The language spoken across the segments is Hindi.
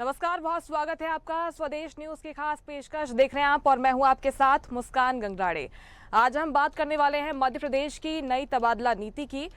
नमस्कार, बहुत स्वागत है आपका स्वदेश न्यूज की खास पेशकश देख रहे हैं आप और मैं हूं आपके साथ मुस्कान गंगराड़े। आज हम बात करने वाले हैं मध्य प्रदेश की नई तबादला नीति की।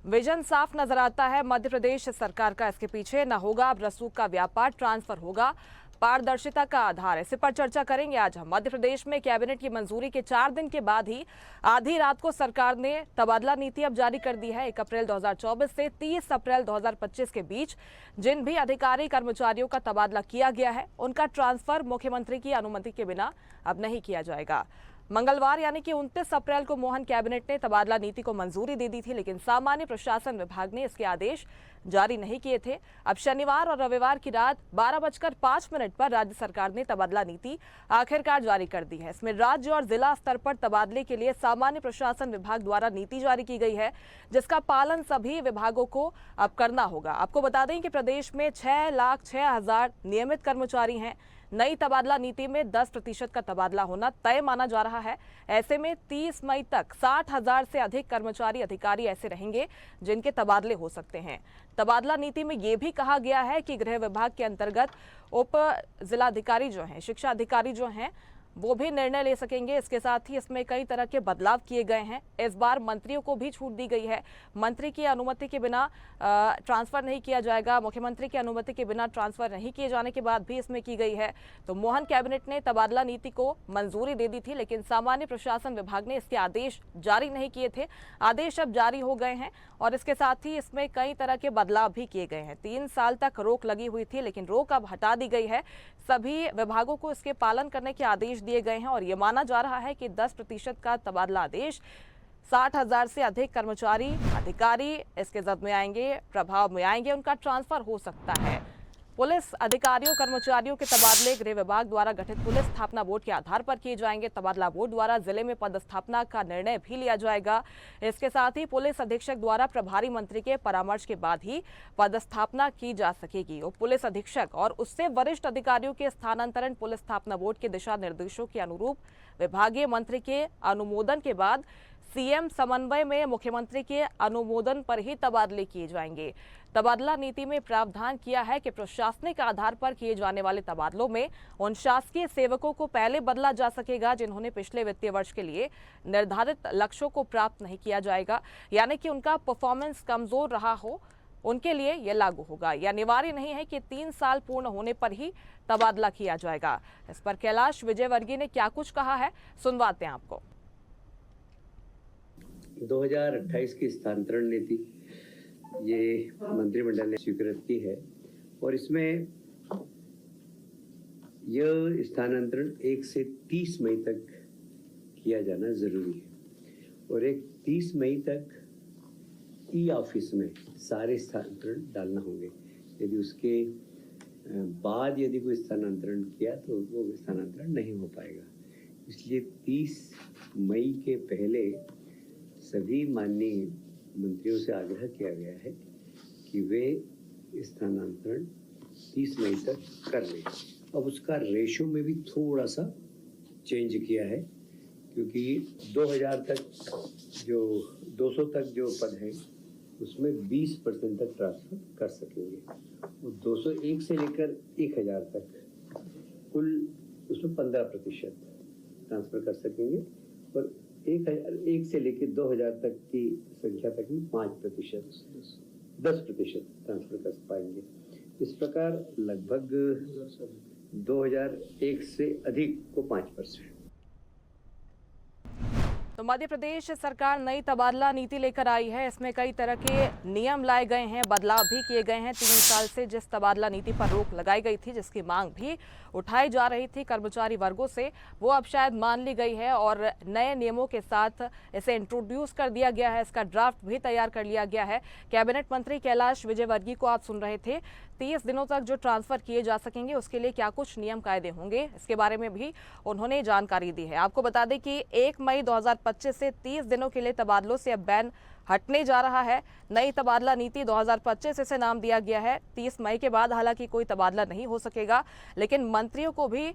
विजन साफ नजर आता है मध्य प्रदेश सरकार का, इसके पीछे न होगा अब रसूख का व्यापार, ट्रांसफर होगा पारदर्शिता का आधार। इसी पर चर्चा करेंगे आज हम। मध्य प्रदेश में कैबिनेट की मंजूरी के 4 दिन के बाद ही आधी रात को सरकार ने तबादला नीति अब जारी कर दी है। 1 अप्रैल 2024 से 30 अप्रैल 2025 के बीच जिन भी अधिकारी कर्मचारियों का तबादला किया गया है उनका ट्रांसफर मुख्यमंत्री की अनुमति के बिना अब नहीं किया जाएगा। मंगलवार यानी कि 29 अप्रैल को मोहन कैबिनेट ने तबादला नीति को मंजूरी दे दी थी, लेकिन सामान्य प्रशासन विभाग ने इसके आदेश जारी नहीं किए थे। अब शनिवार और रविवार की रात 12:05 पर राज्य सरकार ने तबादला नीति आखिरकार जारी कर दी है। इसमें राज्य और जिला स्तर पर तबादले के लिए सामान्य प्रशासन विभाग द्वारा नीति जारी की गई है, जिसका पालन सभी विभागों को अब करना होगा। आपको बता दें कि प्रदेश में 6,06,000 नियमित कर्मचारी हैं। नई तबादला नीति में 10% का तबादला होना तय माना जा रहा है। ऐसे में 30 मई तक 60,000 से अधिक कर्मचारी अधिकारी ऐसे रहेंगे जिनके तबादले हो सकते हैं। तबादला नीति में यह भी कहा गया है कि गृह विभाग के अंतर्गत उप जिलाधिकारी जो हैं, शिक्षा अधिकारी जो हैं, वो भी निर्णय ले सकेंगे। इसके साथ ही इसमें कई तरह के बदलाव किए गए हैं। इस बार मंत्रियों को भी छूट दी गई है। मंत्री की अनुमति के बिना ट्रांसफर नहीं किया जाएगा। मुख्यमंत्री की अनुमति के बिना ट्रांसफर नहीं किए जाने के बाद भी इसमें की गई है। तो मोहन कैबिनेट ने तबादला नीति को मंजूरी दे दी थी, लेकिन सामान्य प्रशासन विभाग ने इसके आदेश जारी नहीं किए थे। आदेश अब जारी हो गए हैं और इसके साथ ही इसमें कई तरह के बदलाव भी किए गए हैं। 3 साल तक रोक लगी हुई थी, लेकिन रोक अब हटा दी गई है। सभी विभागों को इसके पालन करने के आदेश दिए गए हैं और ये माना जा रहा है कि 10% का तबादला आदेश 60,000 से अधिक कर्मचारी अधिकारी इसके जद में आएंगे, प्रभाव में आएंगे, उनका ट्रांसफर हो सकता है। पुलिस अधिकारियों कर्मचारियों के तबादले गृह विभाग द्वारा गठित पुलिस स्थापना बोर्ड के आधार पर किए जाएंगे। तबादला बोर्ड द्वारा जिले में पदस्थापना का निर्णय भी लिया जाएगा। इसके साथ ही पुलिस अधीक्षक द्वारा प्रभारी मंत्री के परामर्श के बाद ही पदस्थापना की जा सकेगी। उप पुलिस अधीक्षक और उससे वरिष्ठ अधिकारियों के स्थानांतरण पुलिस स्थापना बोर्ड के दिशा निर्देशों के अनुरूप विभागीय मंत्री के अनुमोदन के बाद सीएम समन्वय में मुख्यमंत्री के अनुमोदन पर ही तबादले किए जाएंगे। तबादला नीति में प्रावधान किया है कि प्रशासनिक आधार पर किए जाने वाले तबादलों में उन शासकीय सेवकों को पहले बदला जा सकेगा जिन्होंने पिछले वित्तीय वर्ष के लिए निर्धारित लक्ष्यों को प्राप्त नहीं किया जाएगा, यानी कि उनका परफॉर्मेंस कमजोर रहा हो, उनके लिए यह लागू होगा। यह अनिवार्य नहीं है कि 3 साल पूर्ण होने पर ही तबादला किया जाएगा। इस पर कैलाश विजयवर्गीय ने क्या कुछ कहा है, सुनवाते हैं आपको। 2028 की स्थानांतरण नीति ये मंत्रिमंडल ने स्वीकृत की है और इसमें यह स्थानांतरण 1 से 30 मई तक किया जाना जरूरी है और एक 30 मई तक ई ऑफिस में सारे स्थानांतरण डालना होंगे। यदि उसके बाद यदि कोई स्थानांतरण किया तो वो स्थानांतरण नहीं हो पाएगा। इसलिए 30 मई के पहले सभी माननीय मंत्रियों से आग्रह किया गया है कि वे स्थानांतरण 30 मई तक कर लें। अब उसका रेशो में भी थोड़ा सा चेंज किया है, क्योंकि 2000 तक जो 200 तक जो पद हैं उसमें 20% तक ट्रांसफर कर सकेंगे। वो 201 से लेकर 1000 तक कुल उसमें 15% ट्रांसफर कर सकेंगे और 1 से लेकर 2000 तक की संख्या तक में 5%, 10% ट्रांसफर कर पाएंगे। इस प्रकार लगभग 2001 से अधिक को 5%। तो मध्य प्रदेश सरकार नई तबादला नीति लेकर आई है। इसमें कई तरह के नियम लाए गए हैं, बदलाव भी किए गए हैं। 3 साल से जिस तबादला नीति पर रोक लगाई गई थी, जिसकी मांग भी उठाई जा रही थी कर्मचारी वर्गों से, वो अब शायद मान ली गई है और नए नियमों के साथ इसे इंट्रोड्यूस कर दिया गया है। इसका ड्राफ्ट भी तैयार कर लिया गया है। कैबिनेट मंत्री कैलाश विजयवर्गीय को आप सुन रहे थे। 30 दिनों तक जो ट्रांसफर किए जा सकेंगे उसके लिए क्या कुछ नियम कायदे होंगे, इसके बारे में भी उन्होंने जानकारी दी है। आपको बता दें कि 1 मई 2025 से 30 दिनों के लिए तबादलों से अब बैन हटने जा रहा है। नई तबादला नीति 2025 इसे नाम दिया गया है। 30 मई के बाद हालांकि कोई तबादला नहीं हो सकेगा, लेकिन मंत्रियों को भी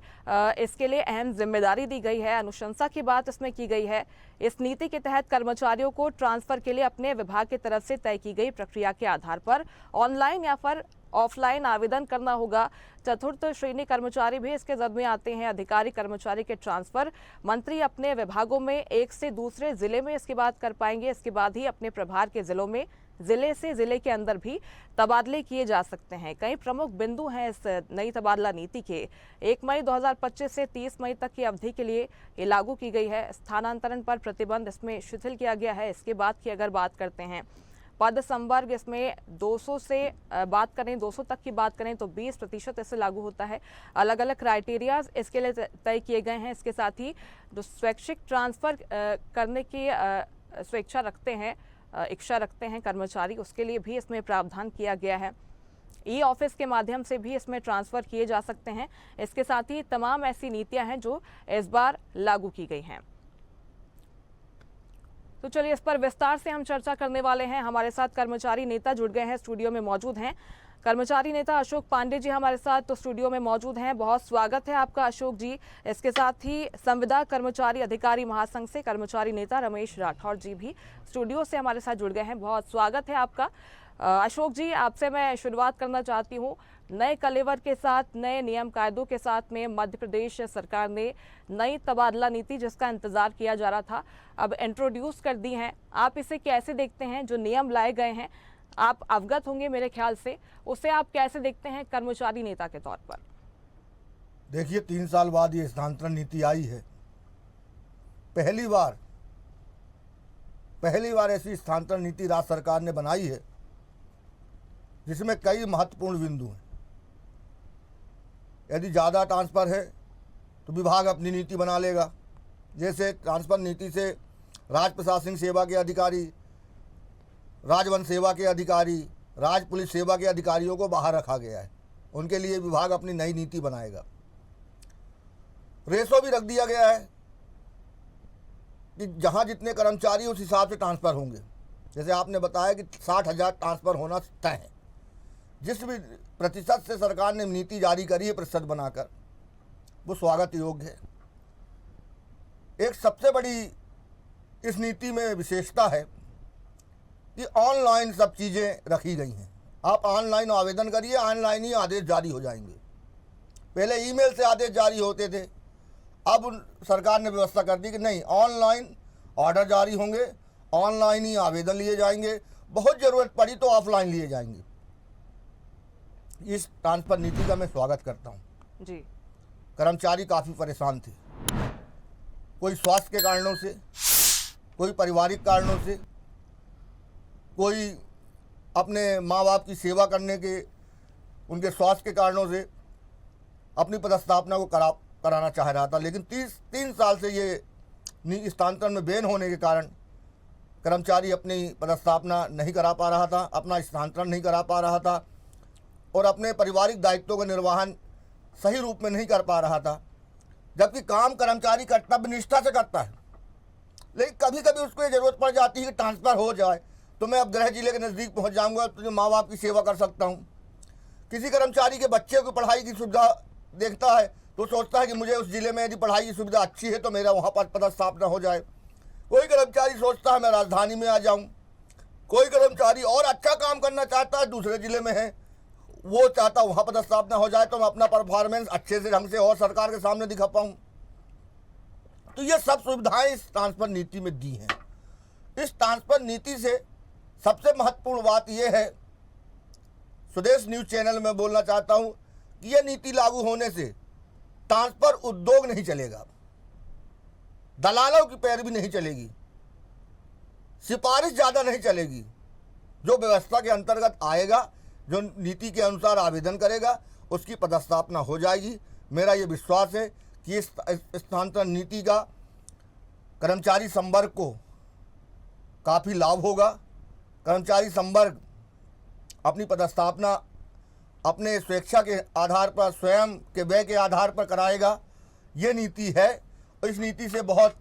इसके लिए अहम जिम्मेदारी दी गई है। अनुशंसा की बात इसमें की गई है। इस नीति के तहत कर्मचारियों को ट्रांसफर के लिए अपने विभाग की तरफ से तय की गई प्रक्रिया के आधार पर ऑनलाइन या फिर ऑफलाइन आवेदन करना होगा। चतुर्थ श्रेणी कर्मचारी भी इसके जद में आते हैं। अधिकारी कर्मचारी के ट्रांसफर मंत्री अपने विभागों में एक से दूसरे जिले में इसके बाद कर पाएंगे। इसके बाद ही अपने प्रभार के जिलों में जिले से जिले के अंदर भी तबादले किए जा सकते हैं। कई प्रमुख बिंदु हैं इस नई तबादला नीति के। 1 मई 2025 से 30 मई तक की अवधि के लिए ये लागू की गई है। स्थानांतरण पर प्रतिबंध इसमें शिथिल किया गया है। इसके बाद की अगर बात करते हैं पद संवर्ग, इसमें 200 से बात करें 200 तक की बात करें तो 20% इससे लागू होता है। अलग अलग क्राइटेरियाज इसके लिए तय किए गए हैं। इसके साथ ही जो स्वैच्छिक ट्रांसफर करने की स्वेच्छा रखते हैं, इच्छा रखते हैं कर्मचारी, उसके लिए भी इसमें प्रावधान किया गया है। ई ऑफिस के माध्यम से भी इसमें ट्रांसफर किए जा सकते हैं। इसके साथ ही तमाम ऐसी नीतियां हैं जो इस बार लागू की गई हैं। तो चलिए इस पर विस्तार से हम चर्चा करने वाले हैं। हमारे साथ कर्मचारी नेता जुड़ गए हैं, स्टूडियो में मौजूद हैं। कर्मचारी नेता अशोक पांडे जी हमारे साथ तो स्टूडियो में मौजूद हैं। बहुत स्वागत है आपका अशोक जी। इसके साथ ही संविदा कर्मचारी अधिकारी महासंघ से कर्मचारी नेता रमेश राठौर जी भी स्टूडियो से हमारे साथ जुड़ गए हैं। बहुत स्वागत है आपका। अशोक जी, आपसे मैं शुरुआत करना चाहती हूँ। नए कलेवर के साथ, नए नियम कायदों के साथ में मध्य प्रदेश सरकार ने नई तबादला नीति, जिसका इंतजार किया जा रहा था, अब इंट्रोड्यूस कर दी है। आप इसे कैसे देखते हैं? जो नियम लाए गए हैं, आप अवगत होंगे मेरे ख्याल से, उसे आप कैसे देखते हैं कर्मचारी नेता के तौर पर? देखिए, 3 साल बाद ये स्थानांतरण नीति आई है। पहली बार ऐसी स्थानांतरण नीति राज्य सरकार ने बनाई है जिसमें कई महत्वपूर्ण बिंदु हैं। यदि ज़्यादा ट्रांसफ़र है तो विभाग अपनी नीति बना लेगा। जैसे ट्रांसफ़र नीति से राज्य प्रशासनिक सेवा के अधिकारी, राजवन सेवा के अधिकारी, राज्य पुलिस सेवा के अधिकारियों को बाहर रखा गया है। उनके लिए विभाग अपनी नई नीति बनाएगा। रेशो भी रख दिया गया है कि जहां जितने कर्मचारी उस हिसाब से ट्रांसफ़र होंगे। जैसे आपने बताया कि 60,000 ट्रांसफ़र होना तय है। जिस भी प्रतिशत से सरकार ने नीति जारी करी है प्रतिशत बनाकर, वो स्वागत योग्य है। एक सबसे बड़ी इस नीति में विशेषता है कि ऑनलाइन सब चीज़ें रखी गई हैं। आप ऑनलाइन आवेदन करिए, ऑनलाइन ही आदेश जारी हो जाएंगे। पहले ईमेल से आदेश जारी होते थे, अब सरकार ने व्यवस्था कर दी कि नहीं, ऑनलाइन ऑर्डर जारी होंगे, ऑनलाइन ही आवेदन लिए जाएंगे, बहुत ज़रूरत पड़ी तो ऑफलाइन लिए जाएंगे। इस ट्रांसफर नीति का मैं स्वागत करता हूँ जी। कर्मचारी काफ़ी परेशान थे, कोई स्वास्थ्य के कारणों से, कोई पारिवारिक कारणों से, कोई अपने माँ बाप की सेवा करने के उनके स्वास्थ्य के कारणों से अपनी पदस्थापना को कराना चाह रहा था। लेकिन 3 साल से ये स्थानांतरण में बैन होने के कारण कर्मचारी अपनी पदस्थापना नहीं करा पा रहा था, अपना स्थानांतरण नहीं करा पा रहा था और अपने पारिवारिक दायित्वों का निर्वहन सही रूप में नहीं कर पा रहा था। जबकि काम कर्मचारी कर्तव्य निष्ठा से करता है, लेकिन कभी कभी उसको ये ज़रूरत पड़ जाती है कि ट्रांसफ़र हो जाए तो मैं अब गृह जिले के नज़दीक पहुंच जाऊंगा तो माँ बाप की सेवा कर सकता हूं। किसी कर्मचारी के बच्चे को पढ़ाई की सुविधा देखता है तो सोचता है कि मुझे उस जिले में यदि पढ़ाई की सुविधा अच्छी है तो मेरा वहाँ पर पदस्थापना हो जाए। कोई कर्मचारी सोचता है मैं राजधानी में आ जाऊँ। कोई कर्मचारी और अच्छा काम करना चाहता है, दूसरे जिले में है, वो चाहता वहाँ पदस्थापना हो जाए तो मैं अपना परफॉर्मेंस अच्छे से ढंग से और सरकार के सामने दिखा पाऊँ। तो ये सब सुविधाएं इस ट्रांसफ़र नीति में दी हैं। इस ट्रांसफ़र नीति से सबसे महत्वपूर्ण बात यह है, स्वदेश न्यूज़ चैनल में बोलना चाहता हूँ कि यह नीति लागू होने से ट्रांसफ़र उद्योग नहीं चलेगा, दलालों की पैरवी नहीं चलेगी, सिफारिश ज़्यादा नहीं चलेगी। जो व्यवस्था के अंतर्गत आएगा, जो नीति के अनुसार आवेदन करेगा, उसकी पदस्थापना हो जाएगी। मेरा ये विश्वास है कि इस स्थानांतरण नीति का कर्मचारी संवर्ग को काफ़ी लाभ होगा। कर्मचारी संवर्ग अपनी पदस्थापना अपने स्वेच्छा के आधार पर, स्वयं के व्यय के आधार पर कराएगा। ये नीति है और इस नीति से बहुत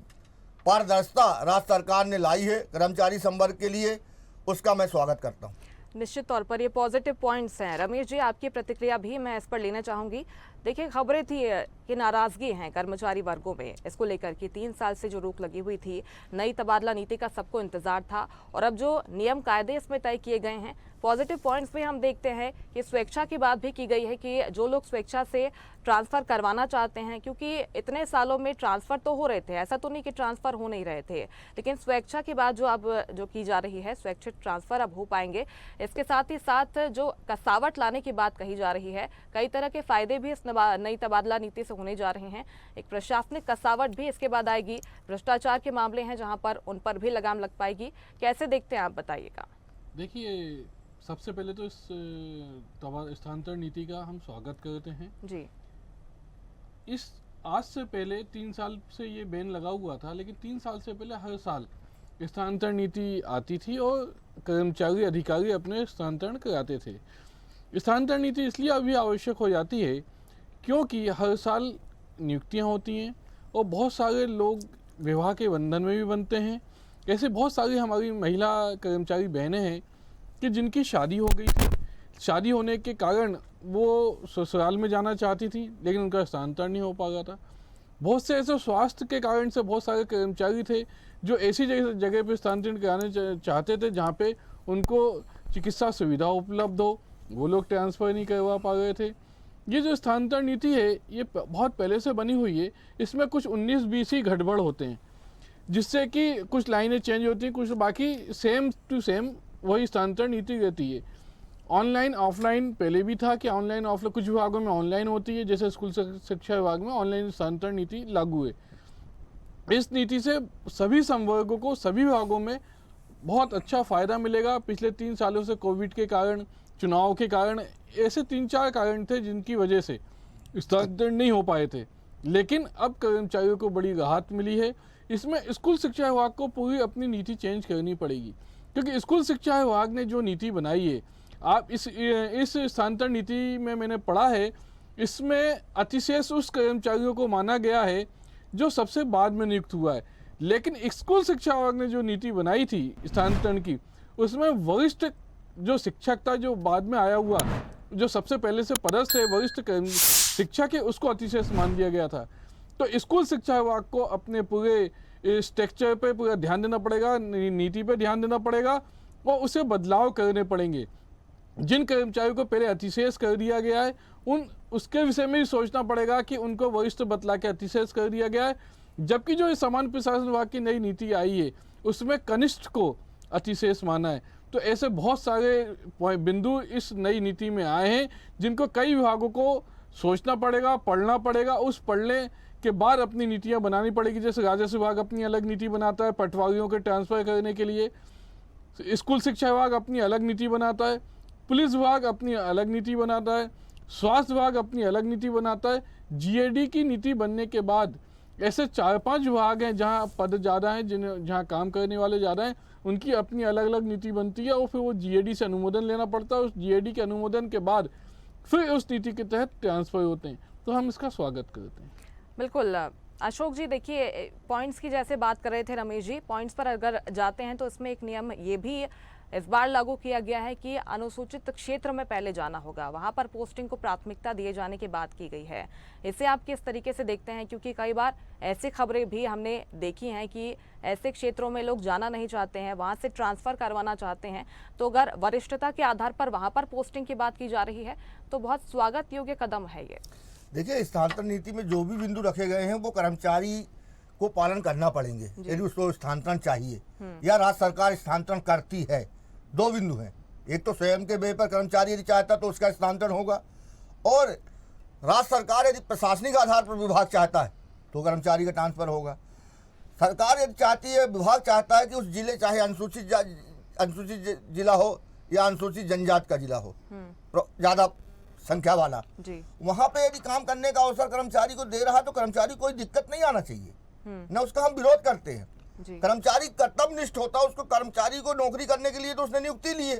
पारदर्शिता राज्य सरकार ने लाई है कर्मचारी संवर्ग के लिए, उसका मैं स्वागत करता हूँ। निश्चित तौर पर ये पॉजिटिव पॉइंट्स हैं। रमेश जी, आपकी प्रतिक्रिया भी मैं इस पर लेना चाहूँगी। देखिए, खबरें थी कि नाराज़गी है कर्मचारी वर्गों में इसको लेकर कि 3 साल से जो रोक लगी हुई थी, नई तबादला नीति का सबको इंतजार था और अब जो नियम कायदे इसमें तय किए गए हैं पॉजिटिव पॉइंट्स भी हम देखते हैं कि स्वेच्छा की बात भी की गई है कि जो लोग स्वेच्छा से ट्रांसफ़र करवाना चाहते हैं, क्योंकि इतने सालों में ट्रांसफ़र तो हो रहे थे, ऐसा तो नहीं कि ट्रांसफ़र हो नहीं रहे थे, लेकिन स्वेच्छा की बात जो की जा रही है, स्वैच्छिक ट्रांसफ़र अब हो पाएंगे। इसके साथ ही साथ जो कसावट लाने की बात कही जा रही है, कई तरह के फ़ायदे भी इस नई तबादला नीति से होने जा रहे हैं। एक प्रशासनिक कसावट भी इसके बाद आएगी, भ्रष्टाचार के मामले हैं जहाँ पर उन पर भी लगाम लग पाएगी। कैसे देखते हैं आप, बताइएगा। देखिए, सबसे पहले तो इस स्थानांतरण नीति का हम स्वागत करते हैं जी। इस आज से पहले 3 साल से ये बैन लगा हुआ था, लेकिन 3 साल से पहले हर साल स्थानांतरण नीति आती थी और कर्मचारी अधिकारी अपने स्थानांतरण कराते थे। स्थानांतरण नीति इसलिए अभी आवश्यक हो जाती है क्योंकि हर साल नियुक्तियां होती हैं और बहुत सारे लोग विवाह के बंधन में भी बनते हैं। ऐसे बहुत सारी हमारी महिला कर्मचारी बहनें हैं कि जिनकी शादी हो गई थी, शादी होने के कारण वो ससुराल में जाना चाहती थी, लेकिन उनका स्थानांतरण नहीं हो पा रहा था। बहुत से ऐसे स्वास्थ्य के कारण से बहुत सारे कर्मचारी थे जो ऐसी जगह पे स्थानांतरण कराने चाहते थे जहाँ पे उनको चिकित्सा सुविधा उपलब्ध हो, वो लोग ट्रांसफ़र नहीं करवा पा रहे थे। ये जो स्थानांतरण नीति है ये बहुत पहले से बनी हुई है। इसमें कुछ 19-20 ही गड़बड़ होते हैं, जिससे कि कुछ लाइनें चेंज होती हैं, कुछ बाकी सेम टू सेम वही स्थानांतरण नीति रहती है। ऑनलाइन ऑफलाइन पहले भी था कि ऑनलाइन ऑफलाइन कुछ विभागों में ऑनलाइन होती है, जैसे स्कूल शिक्षा विभाग में ऑनलाइन स्थानांतरण नीति लागू है। इस नीति से सभी संवर्गों को सभी विभागों में बहुत अच्छा फ़ायदा मिलेगा। पिछले 3 सालों से कोविड के कारण, चुनाव के कारण, ऐसे 3-4 कारण थे जिनकी वजह से स्थानांतरण नहीं हो पाए थे, लेकिन अब कर्मचारियों को बड़ी राहत मिली है। इसमें स्कूल शिक्षा विभाग को पूरी अपनी नीति चेंज करनी पड़ेगी, क्योंकि स्कूल शिक्षा विभाग ने जो नीति बनाई है, आप इस स्थानांतरण नीति में मैंने पढ़ा है, इसमें अतिशेष उस कर्मचारियों को माना गया है जो सबसे बाद में नियुक्त हुआ है। लेकिन स्कूल शिक्षा विभाग ने जो नीति बनाई थी स्थानांतरण की, उसमें वरिष्ठ जो शिक्षक था, जो बाद में आया हुआ, जो सबसे पहले से पदस्थ है वरिष्ठ शिक्षक है, उसको अतिशेष मान दिया गया था। तो स्कूल शिक्षा विभाग को अपने पूरे स्ट्रक्चर पे पूरा ध्यान देना पड़ेगा, नीति पे ध्यान देना पड़ेगा और उसे बदलाव करने पड़ेंगे। जिन कर्मचारियों को पहले अतिशेष कर दिया गया है, उसके विषय में भी सोचना पड़ेगा कि उनको वरिष्ठ बतला के अतिशेष कर दिया गया है, जबकि जो सामान्य प्रशासन विभाग की नई नीति आई है उसमें कनिष्ठ को अतिशेष माना है। तो ऐसे बहुत सारे बिंदु इस नई नीति में आए हैं जिनको कई विभागों को सोचना पड़ेगा, पढ़ना पड़ेगा, उस पढ़ने के बाद अपनी नीतियाँ बनानी पड़ेगी। जैसे राजस्व विभाग अपनी अलग नीति बनाता है पटवारियों के ट्रांसफ़र करने के लिए, स्कूल शिक्षा विभाग अपनी अलग नीति बनाता है, पुलिस विभाग अपनी अलग नीति बनाता है, स्वास्थ्य विभाग अपनी अलग नीति बनाता है। जीएडी की नीति बनने के बाद ऐसे 4-5 विभाग हैं जहां पद ज़्यादा हैं, जहां काम करने वाले ज़्यादा हैं, उनकी अपनी अलग अलग नीति बनती है और फिर वो जीएडी से अनुमोदन लेना पड़ता है। उस जीएडी के अनुमोदन के बाद फिर उस नीति के तहत ट्रांसफ़र होते हैं। तो हम इसका स्वागत करते हैं। बिल्कुल अशोक जी, देखिए पॉइंट्स की जैसे बात कर रहे थे रमेश जी, पॉइंट्स पर अगर जाते हैं तो इसमें एक नियम ये भी इस बार लागू किया गया है कि अनुसूचित क्षेत्र में पहले जाना होगा, वहां पर पोस्टिंग को प्राथमिकता दिए जाने की बात की गई है। इसे आप किस तरीके से देखते हैं, क्योंकि कई बार ऐसी खबरें भी हमने देखी हैं कि ऐसे क्षेत्रों में लोग जाना नहीं चाहते हैं, वहां से ट्रांसफ़र करवाना चाहते हैं, तो अगर वरिष्ठता के आधार पर वहां पर पोस्टिंग की बात की जा रही है तो बहुत स्वागत योग्य कदम है ये। देखिए, स्थानांतरण नीति में जो भी बिंदु रखे गए हैं वो कर्मचारी को पालन करना पड़ेंगे यदि उसको स्थानांतरण चाहिए या राज्य सरकार स्थानांतरण करती है। 2 बिंदु हैं, एक तो स्वयं के बे पर कर्मचारी यदि चाहता तो उसका स्थानांतरण होगा, और राज्य सरकार यदि प्रशासनिक आधार पर विभाग चाहता है तो कर्मचारी का ट्रांसफर होगा। सरकार यदि चाहती है, विभाग चाहता है कि उस जिले चाहे अनुसूचित जिला हो या अनुसूचित जनजाति का जिला हो, ज़्यादा संख्या वाला, वहाँ पे यदि काम करने का अवसर कर्मचारी को दे रहा है तो कर्मचारी कोई दिक्कत नहीं आना चाहिए, न उसका हम विरोध करते हैं। कर्मचारी कर्तव्यनिष्ठ होता है, उसको कर्मचारी को नौकरी करने के लिए तो उसने नियुक्ति ली है,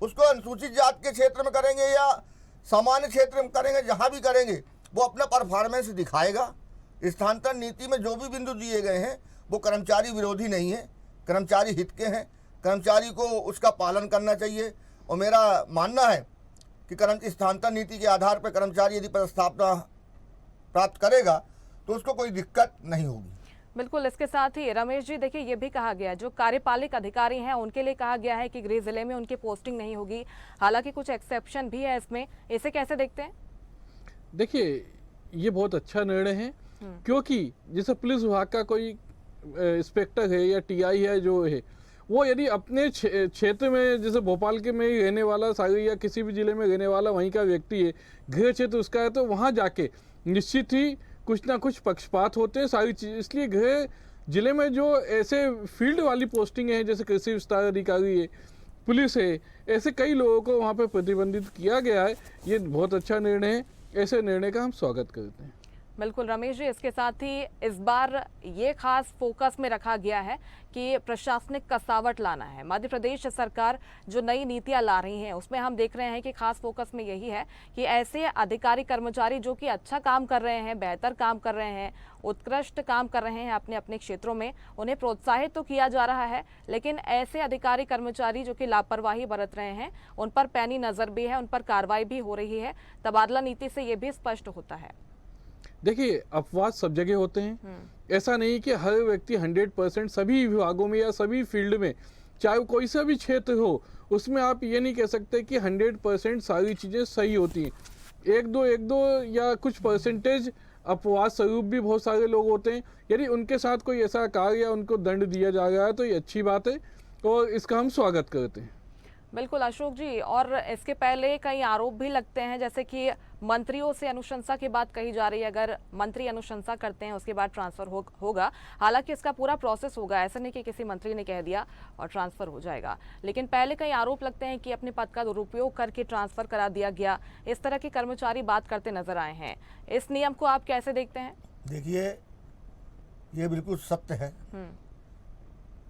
उसको अनुसूचित जाति के क्षेत्र में करेंगे या सामान्य क्षेत्र में करेंगे, जहाँ भी करेंगे वो अपना परफॉर्मेंस दिखाएगा। स्थानांतरण नीति में जो भी बिंदु दिए गए हैं वो कर्मचारी विरोधी नहीं है, कर्मचारी हित के हैं, कर्मचारी को उसका पालन करना चाहिए। और मेरा मानना है कि स्थानांतरण नीति के आधार पर कर्मचारी यदि पदस्थापना प्राप्त करेगा तो उसको कोई दिक्कत नहीं होगी। बिल्कुल, इसके साथ ही रमेश जी देखिए ये भी कहा गया है जो कार्यपालिक अधिकारी हैं उनके लिए कहा गया है कि गृह जिले में उनकी पोस्टिंग नहीं होगी, हालांकि कुछ एक्सेप्शन भी है इसमें, इसे कैसे देखते हैं? देखिए ये बहुत अच्छा निर्णय है, क्योंकि जैसे पुलिस विभाग का कोई इंस्पेक्टर है या टीआई है जो है, वो यदि अपने क्षेत्र में जैसे भोपाल के में ही रहने वाला सारी या किसी भी जिले में रहने वाला वहीं का व्यक्ति है, गृह क्षेत्र उसका है, तो वहाँ जाके निश्चित ही कुछ ना कुछ पक्षपात होते हैं सारी चीज़। इसलिए गृह जिले में जो ऐसे फील्ड वाली पोस्टिंग है जैसे कृषि विस्तार अधिकारी है, पुलिस है, ऐसे कई लोगों को वहाँ पे प्रतिबंधित किया गया है। ये बहुत अच्छा निर्णय है, ऐसे निर्णय का हम स्वागत करते हैं। बिल्कुल रमेश जी, इसके साथ ही इस बार ये खास फोकस में रखा गया है कि प्रशासनिक कसावट लाना है। मध्य प्रदेश सरकार जो नई नीतियां ला रही हैं उसमें हम देख रहे हैं कि खास फोकस में यही है कि ऐसे अधिकारी कर्मचारी जो कि अच्छा काम कर रहे हैं, बेहतर काम कर रहे हैं, उत्कृष्ट काम कर रहे हैं अपने अपने क्षेत्रों में, उन्हें प्रोत्साहित तो किया जा रहा है, लेकिन ऐसे अधिकारी कर्मचारी जो कि लापरवाही बरत रहे हैं उन पर पैनी नजर भी है, उन पर कार्रवाई भी हो रही है। तबादला नीति से ये भी स्पष्ट होता है। देखिए अपवाद सब जगह होते हैं, ऐसा नहीं कि हर व्यक्ति 100% सभी विभागों में या सभी फील्ड में, चाहे कोई सा भी क्षेत्र हो, उसमें आप ये नहीं कह सकते कि 100% सारी चीज़ें सही होती हैं। एक दो या कुछ परसेंटेज अपवाद स्वरूप भी बहुत सारे लोग होते हैं। यदि उनके साथ कोई ऐसा कार्य या उनको दंड दिया जा रहा है तो ये अच्छी बात है और इसका हम स्वागत करते हैं। बिल्कुल अशोक जी, और इसके पहले कई आरोप भी लगते हैं जैसे कि मंत्रियों से अनुशंसा की बात कही जा रही है, अगर मंत्री अनुशंसा करते हैं उसके बाद ट्रांसफर होगा। हालांकि इसका पूरा प्रोसेस होगा, ऐसा नहीं कि किसी मंत्री ने कह दिया और ट्रांसफर हो जाएगा, लेकिन पहले कई आरोप लगते हैं कि अपने पद का दुरुपयोग करके ट्रांसफर करा दिया गया। इस तरह के कर्मचारी बात करते नजर आए हैं, इस नियम को आप कैसे देखते हैं? देखिए ये बिल्कुल सत्य है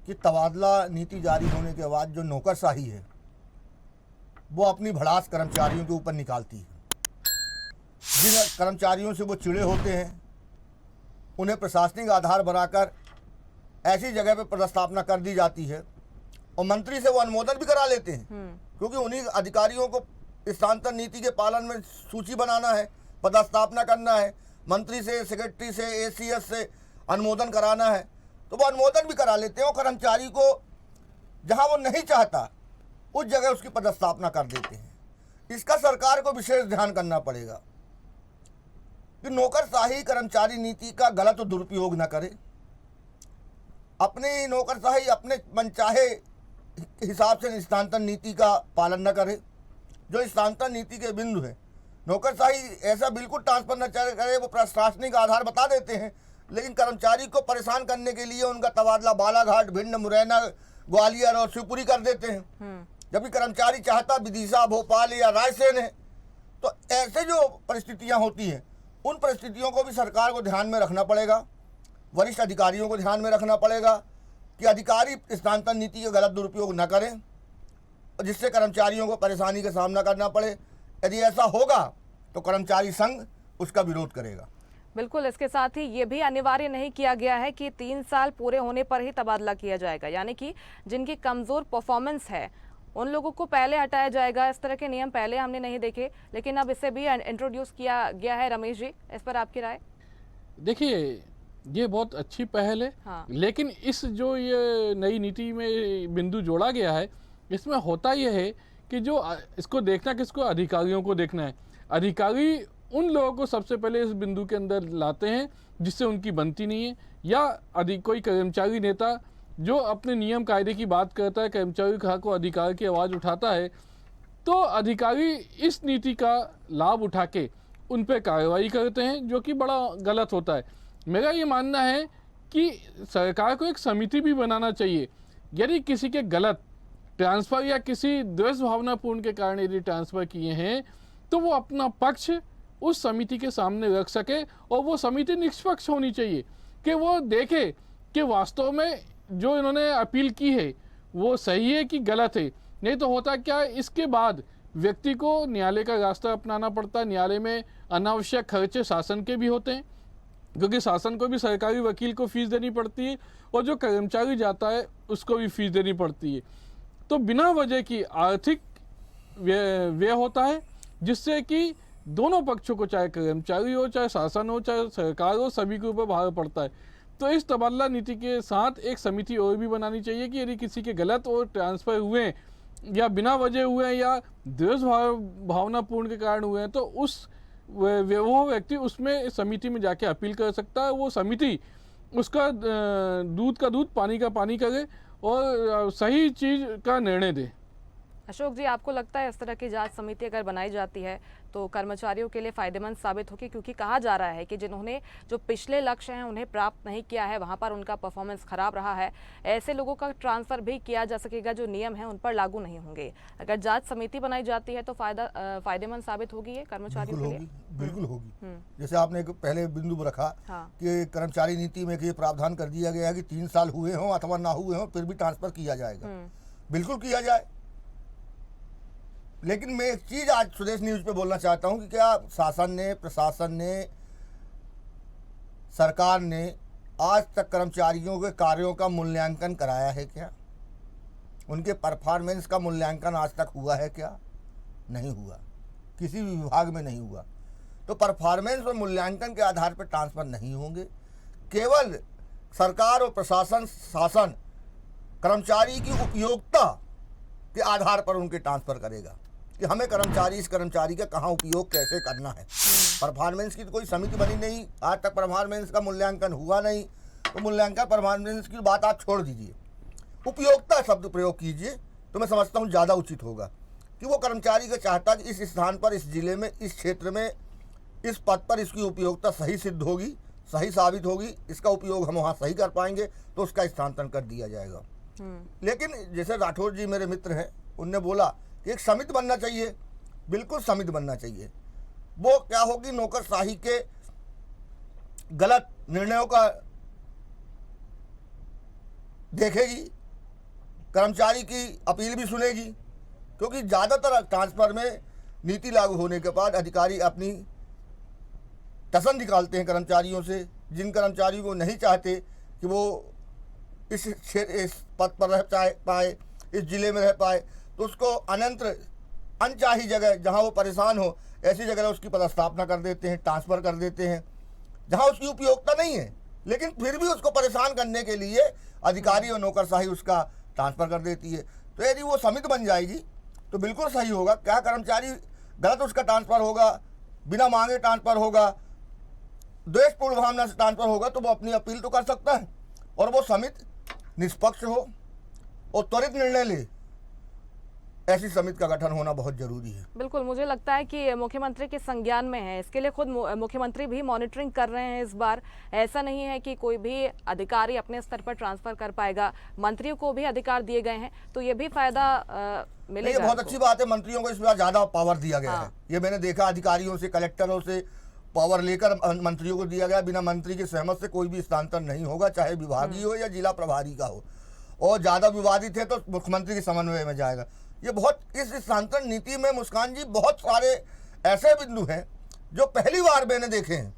कि तबादला नीति जारी होने के बाद जो नौकरशाही है वो अपनी भड़ास कर्मचारियों के ऊपर निकालती है। जिन कर्मचारियों से वो चिड़े होते हैं उन्हें प्रशासनिक आधार बनाकर ऐसी जगह पे पदस्थापना कर दी जाती है और मंत्री से वो अनुमोदन भी करा लेते हैं, क्योंकि उन्हीं अधिकारियों को स्थानांतरण नीति के पालन में सूची बनाना है, पदस्थापना करना है, मंत्री से, सेक्रेटरी से, एसीएस से अनुमोदन कराना है, तो वो अनुमोदन भी करा लेते हैं और कर्मचारी को जहाँ वो नहीं चाहता उस जगह उसकी पदस्थापना कर देते हैं। इसका सरकार को विशेष ध्यान करना पड़ेगा कि नौकरशाही कर्मचारी नीति का गलत दुरुपयोग न करे, अपनी नौकरशाही अपने मनचाहे हिसाब से स्थानांतरण नीति का पालन न करे। जो स्थानांतरण नीति के बिंदु है, नौकरशाही ऐसा बिल्कुल ट्रांसफर न करे, वो प्रशासनिक आधार बता देते हैं, लेकिन कर्मचारी को परेशान करने के लिए उनका तबादला बालाघाट, भिंड, मुरैना, ग्वालियर और शिवपुरी कर देते हैं, जबकि कर्मचारी चाहता विदिशा, भोपाल या रायसेन है। तो ऐसे जो परिस्थितियां होती हैं उन परिस्थितियों को भी सरकार को ध्यान में रखना पड़ेगा, वरिष्ठ अधिकारियों को ध्यान में रखना पड़ेगा कि अधिकारी स्थानांतरण नीति का गलत दुरुपयोग न करें जिससे कर्मचारियों को परेशानी का सामना करना पड़े। यदि ऐसा होगा तो कर्मचारी संघ उसका विरोध करेगा। बिल्कुल, इसके साथ ही ये भी अनिवार्य नहीं किया गया है कि 3 साल पूरे होने पर ही तबादला किया जाएगा, यानी कि जिनकी कमजोर परफॉर्मेंस है उन लोगों को पहले हटाया जाएगा। इस तरह के नियम पहले हमने नहीं देखे, लेकिन अब इसे भी इंट्रोड्यूस किया गया है। रमेश जी, इस पर आपकी राय? देखिए ये बहुत अच्छी पहल है, हाँ। लेकिन इस जो ये नई नीति में बिंदु जोड़ा गया है, इसमें होता यह है कि जो इसको देखना किसको, अधिकारियों को देखना है। अधिकारी उन लोगों को सबसे पहले इस बिंदु के अंदर लाते हैं जिससे उनकी बनती नहीं है, या कोई कर्मचारी नेता जो अपने नियम कायदे की बात करता है, कर्मचारी के हक को अधिकार की आवाज़ उठाता है, तो अधिकारी इस नीति का लाभ उठा के उन पर कार्रवाई करते हैं, जो कि बड़ा गलत होता है। मेरा ये मानना है कि सरकार को एक समिति भी बनाना चाहिए। यदि किसी के गलत ट्रांसफ़र या किसी द्वेष भावनापूर्ण के कारण यदि ट्रांसफ़र किए हैं तो वो अपना पक्ष उस समिति के सामने रख सके, और वो समिति निष्पक्ष होनी चाहिए कि वो देखे कि वास्तव में जो इन्होंने अपील की है वो सही है कि गलत है। नहीं तो होता क्या है, इसके बाद व्यक्ति को न्यायालय का रास्ता अपनाना पड़ता है। न्यायालय में अनावश्यक खर्चे शासन के भी होते हैं, क्योंकि शासन को भी सरकारी वकील को फीस देनी पड़ती है और जो कर्मचारी जाता है उसको भी फीस देनी पड़ती है। तो बिना वजह की आर्थिक व्यय होता है, जिससे कि दोनों पक्षों को, चाहे कर्मचारी हो, चाहे शासन हो, चाहे सरकार हो, सभी के ऊपर भार पड़ता है। तो इस तबादला नीति के साथ एक समिति और भी बनानी चाहिए कि यदि किसी के गलत और ट्रांसफ़र हुए हैं या बिना वजह हुए हैं या द्वेष भावनापूर्ण के कारण हुए हैं, तो वो व्यक्ति उसमें समिति में जाके अपील कर सकता है। वो समिति उसका दूध का दूध पानी का पानी करे और सही चीज़ का निर्णय दे। अशोक जी, आपको लगता है इस तरह की जांच समिति अगर बनाई जाती है तो कर्मचारियों के लिए फायदेमंद साबित होगी, क्योंकि कहा जा रहा है कि जिन्होंने जो पिछले लक्ष्य हैं उन्हें प्राप्त नहीं किया है, वहां पर उनका परफॉर्मेंस खराब रहा है, ऐसे लोगों का ट्रांसफर भी किया जा सकेगा, जो नियम है उन पर लागू नहीं होंगे। अगर जांच समिति बनाई जाती है तो फायदेमंद साबित होगी ये कर्मचारियों के लिए। बिल्कुल होगी। जैसे आपने एक पहले बिंदु रखा कि कर्मचारी नीति में ये प्रावधान कर दिया गया है कि 3 साल हुए हों अथवा ना हुए हों फिर भी ट्रांसफर किया जाएगा। बिल्कुल किया जाए। लेकिन मैं एक चीज आज स्वदेश न्यूज पे बोलना चाहता हूं कि क्या शासन ने, प्रशासन ने, सरकार ने आज तक कर्मचारियों के कार्यों का मूल्यांकन कराया है क्या? उनके परफॉर्मेंस का मूल्यांकन आज तक हुआ है क्या? नहीं हुआ, किसी भी विभाग में नहीं हुआ। तो परफॉर्मेंस और मूल्यांकन के आधार पर ट्रांसफर नहीं होंगे। केवल सरकार और प्रशासन, शासन कर्मचारी की उपयोगिता के आधार पर उनके ट्रांसफर करेगा कि हमें इस कर्मचारी का कहाँ उपयोग कैसे करना है। परफॉर्मेंस की तो कोई समिति बनी नहीं, आज तक परफॉर्मेंस का मूल्यांकन हुआ नहीं, तो मूल्यांकन परफॉर्मेंस की बात आप छोड़ दीजिए, उपयोगिता शब्द प्रयोग कीजिए, तो मैं समझता हूँ ज़्यादा उचित होगा कि वो कर्मचारी का चाहता कि इस स्थान पर, इस जिले में, इस क्षेत्र में, इस पद पर इसकी उपयोगिता सही सिद्ध होगी, सही साबित होगी, इसका उपयोग हम वहाँ सही कर पाएंगे, तो उसका स्थानांतरण कर दिया जाएगा। लेकिन जैसे राठौर जी मेरे मित्र हैं, उनने बोला कि एक समिति बनना चाहिए। बिल्कुल समिति बनना चाहिए। वो क्या होगी, नौकरशाही के गलत निर्णयों का देखेगी, कर्मचारी की अपील भी सुनेगी, क्योंकि ज़्यादातर ट्रांसफर में नीति लागू होने के बाद अधिकारी अपनी टसन निकालते हैं कर्मचारियों से। जिन कर्मचारियों को नहीं चाहते कि वो इस पद पर रह पाए, इस जिले में रह पाए, तो उसको अनचाही जगह, जहां वो परेशान हो, ऐसी जगह उसकी पदस्थापना कर देते हैं, ट्रांसफ़र कर देते हैं जहां उसकी उपयोगिता नहीं है, लेकिन फिर भी उसको परेशान करने के लिए अधिकारी और नौकरशाही उसका ट्रांसफ़र कर देती है। तो यदि वो समिति बन जाएगी तो बिल्कुल सही होगा। क्या कर्मचारी गलत उसका ट्रांसफ़र होगा, बिना मांगे ट्रांसफ़र होगा, द्वेषपूर्ण भावना से ट्रांसफ़र होगा, तो वो अपनी अपील तो कर सकता है, और वो समिति निष्पक्ष हो और त्वरित निर्णय ले। ऐसी समिति का गठन होना बहुत जरूरी है। बिल्कुल, मुझे लगता है कि मुख्यमंत्री के संज्ञान में है, इसके लिए खुद मुख्यमंत्री भी मॉनिटरिंग कर रहे हैं इस बार। ऐसा नहीं है कि कोई भी अधिकारी अपने स्तर पर ट्रांसफर कर पाएगा, मंत्रियों को भी अधिकार दिए गए हैं, तो ये भी फायदा मिलेगा। ये बहुत अच्छी बात है, मंत्रियों को इस बार ज़्यादा पावर दिया गया है। ये मैंने देखा, अधिकारियों से, कलेक्टरों से पावर लेकर मंत्रियों को दिया गया। बिना मंत्री के सहमत से कोई भी स्थानांतरण नहीं होगा, चाहे विभागीय हो या जिला प्रभारी का हो, और ज़्यादा विवादित है तो मुख्यमंत्री के समन्वय में जाएगा। ये बहुत, इस स्थानांतरण नीति में मुस्कान जी बहुत सारे ऐसे बिंदु हैं जो पहली बार मैंने देखे हैं।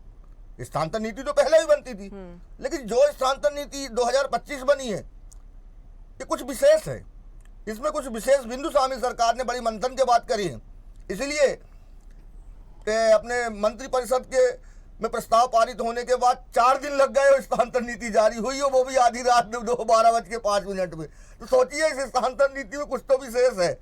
स्थानांतरण नीति तो पहले भी बनती थी, लेकिन जो स्थानांतरण नीति 2025 बनी है, ये कुछ विशेष है। इसमें कुछ विशेष बिंदु शामिल सरकार ने बड़ी मंथन के बात करी है। इसलिए अपने मंत्रिपरिषद के में प्रस्ताव पारित होने के बाद 4 दिन लग गए और स्थानांतरण नीति जारी हुई, और वो भी आधी रात में 12:05 में। तो सोचिए, इस स्थानांतरण नीति में कुछ तो विशेष है,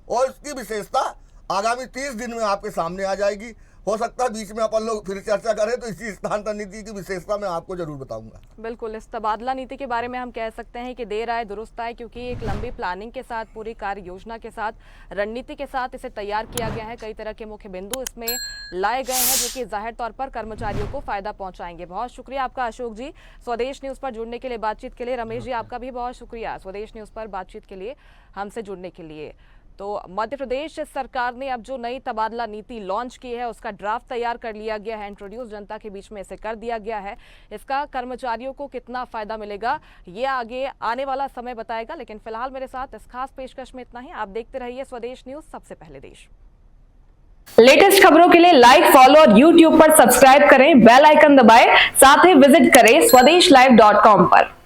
और इसकी विशेषता आगामी 30 दिन में आपके सामने आ जाएगी। हो सकता है बीच में अपन लोग फिर चर्चा करें, तो इसी स्थानांतरण नीति की विशेषता मैं आपको जरूर बताऊंगा। बिल्कुल, इस तबादला नीति के बारे में हम कह सकते हैं कि देर आए दुरुस्त आए, क्योंकि एक लंबी प्लानिंग के साथ, पूरी कार्य योजना के साथ, रणनीति के साथ इसे तैयार किया गया है। कई तरह के मुख्य बिंदु इसमें लाए गए हैं, जो कि जाहिर तौर पर कर्मचारियों को फायदा पहुंचाएंगे। बहुत शुक्रिया आपका अशोक जी, स्वदेश न्यूज पर जुड़ने के लिए, बातचीत के लिए। रमेश जी, आपका भी बहुत शुक्रिया स्वदेश न्यूज पर बातचीत के लिए, हमसे जुड़ने के लिए। तो मध्य प्रदेश सरकार ने अब जो नई तबादला नीति लॉन्च की है, उसका ड्राफ्ट तैयार कर लिया गया है, इंट्रोड्यूस जनता के बीच में इसे कर दिया गया है। इसका कर्मचारियों को कितना फायदा मिलेगा, ये आगे आने वाला समय बताएगा। लेकिन फिलहाल मेरे साथ इस खास पेशकश में इतना ही। आप देखते रहिए स्वदेश न्यूज, सबसे पहले देश। लेटेस्ट खबरों के लिए लाइक, फॉलो और यूट्यूब पर सब्सक्राइब करें, बेल आइकन दबाएं, साथ ही विजिट करें swedishlive.com पर।